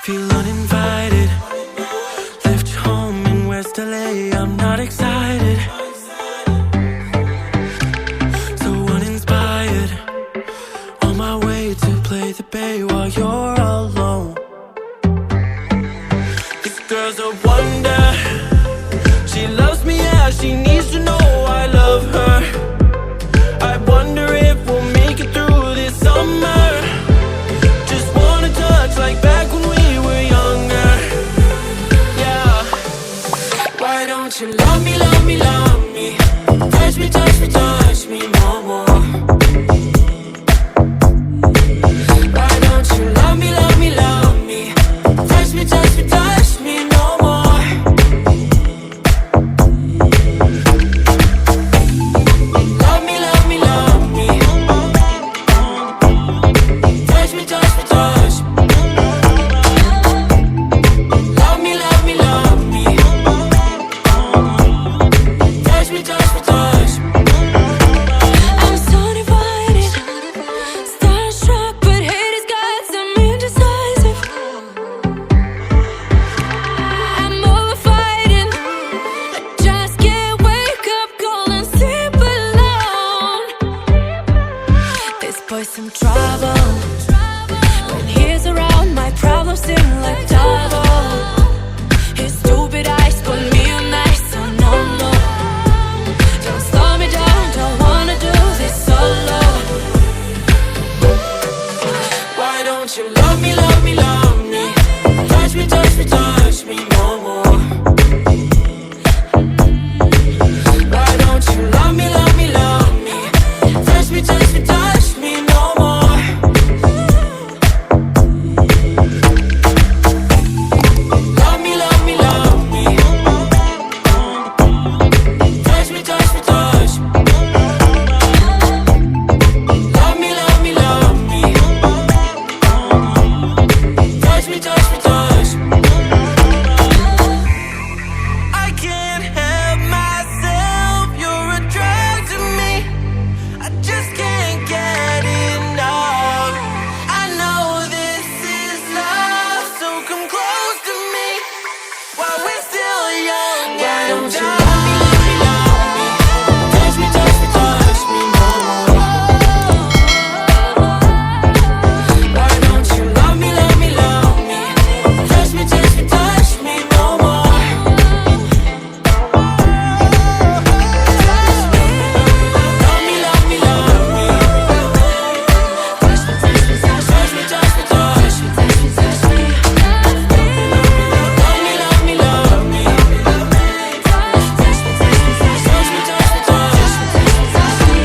Feel uninvited. Left home in West LA, I'm not excited. So uninspired. On my way to play the bay while you're alone. This girl's a wonder. She loves me, yeah, she needs to know I love her. I wonder if we'll make it through this summer. Just wanna touch like back when we were younger. Yeah. Why don't you love me, love me, love me? Touch me, touch me, touch me no more. Why don't you love me, love me, love me? Touch me, touch me, touch me no more. Love me, love me, love me. Touch me, touch me, touch me. Love me, love me, love me. Touch me, touch me, touch me. I'm so divided, starstruck, but hate has got some indecisive. I'm over fighting, I just can't wake up cold and sleep alone. This boy's some trouble. When he's around, my problems seem like double. His stupid eyes put me on ice, so no more. Don't slow me down, don't wanna do this solo. Why don't you love me, love me, love me? Touch me, touch me, touch me no more. Why don't you love me, love me, love me? Touch me, touch me, touch me no more. Love me, love me, love me. Touch me, touch me, touch me. Love me, love me, love me. Touch me, touch me, touch me. I can't help myself, you're a drug to me. I just can't get enough. I know this is love, so come close to me while we're still young. Why don't you love me, love me, love me? Touch me, touch me, touch me no more. Why don't you love me, love me, love me? Touch me, touch me, touch me no more. Love me, love me, love me. Touch me, touch me, touch me, touch me, touch me, touch me, touch me. Love me, love me, love me. Touch me, touch me, touch me, touch me, touch me.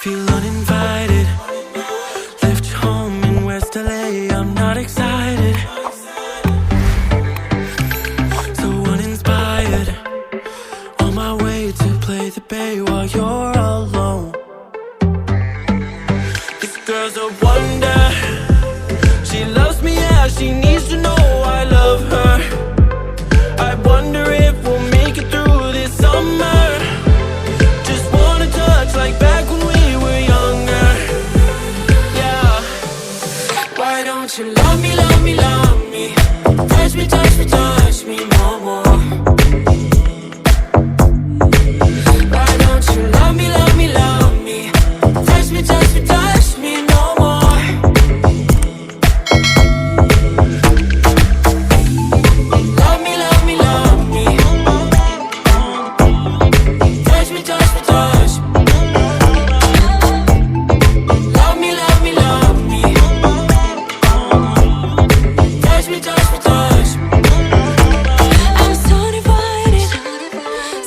Feel uninvited. Left home in West LA, I'm not excited. So uninspired. On my way to play the bay while you're alone. This girl's a wonder. She loves me, yeah, she needs to know I love her. I wonder if we'll make it through this summer. Just wanna touch like back when we were younger. Yeah. Why don't you love me, love me, love me? Touch me, touch me, touch me no more. Why don't you love me, love me, love me? Touch me, touch me, touch me no more. Love me, love me, love me. Touch me, touch me, touch me. Love me, love me, love me. Touch me, touch me, touch me. I'm so divided,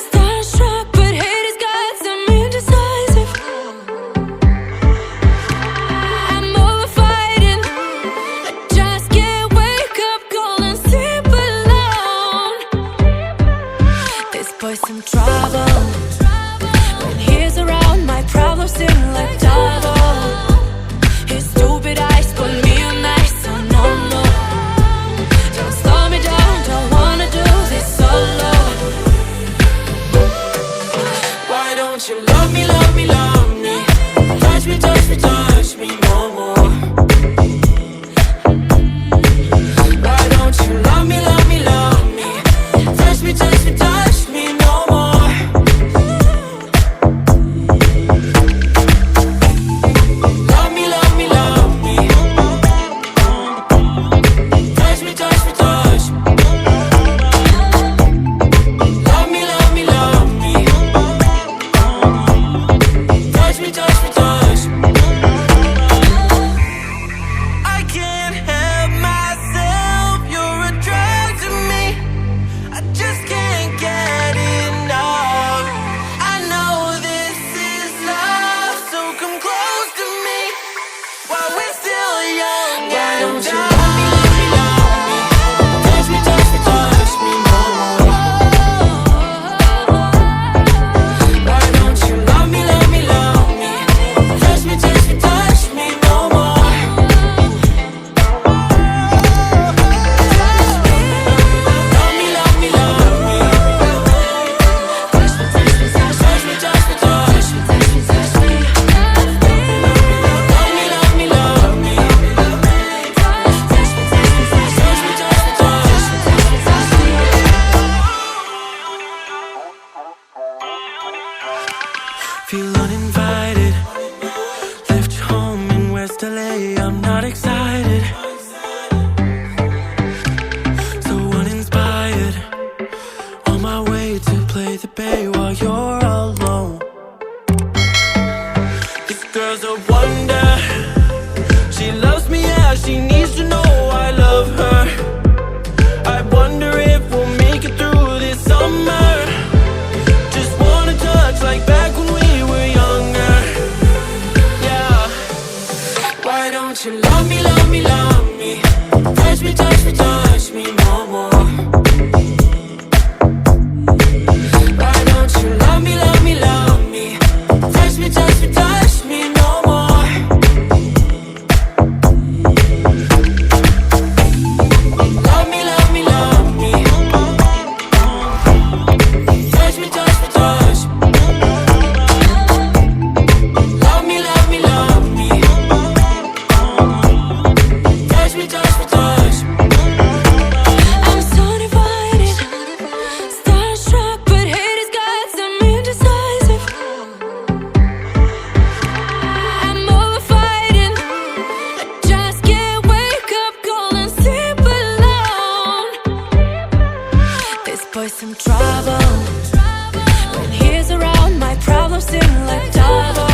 starstruck, but hate has got some indecisive. I'm over fighting, I just can't wake up cold and sleep alone. This boy's some trouble. When he's around, my problems seem like double. His stupid eyes put me on ice, so no more. Don't slow me down, don't wanna do this solo. Why don't you love me, love me, love me? Touch me, touch me, touch to pay while you're alone. This girl's a wonder. She loves me, yeah, she needs to know I love her. I wonder if we'll make it through this summer. Just wanna touch like back when we were younger. Yeah. Why don't you love me, love me, love me? Touch me, touch me, touch me no more. Why don't you love me, love me, love me? Touch me, touch me, touch me no more. Love me, love me, love me. Touch me, touch me, touch me. Love me, love me, love me. Touch me, touch me, touch me. I'm so divided, starstruck, but hate has got some indecisive. I'm over fighting, I just can't wake up cold and sleep alone. This boy's some trouble. When he's around, my problems seem like double.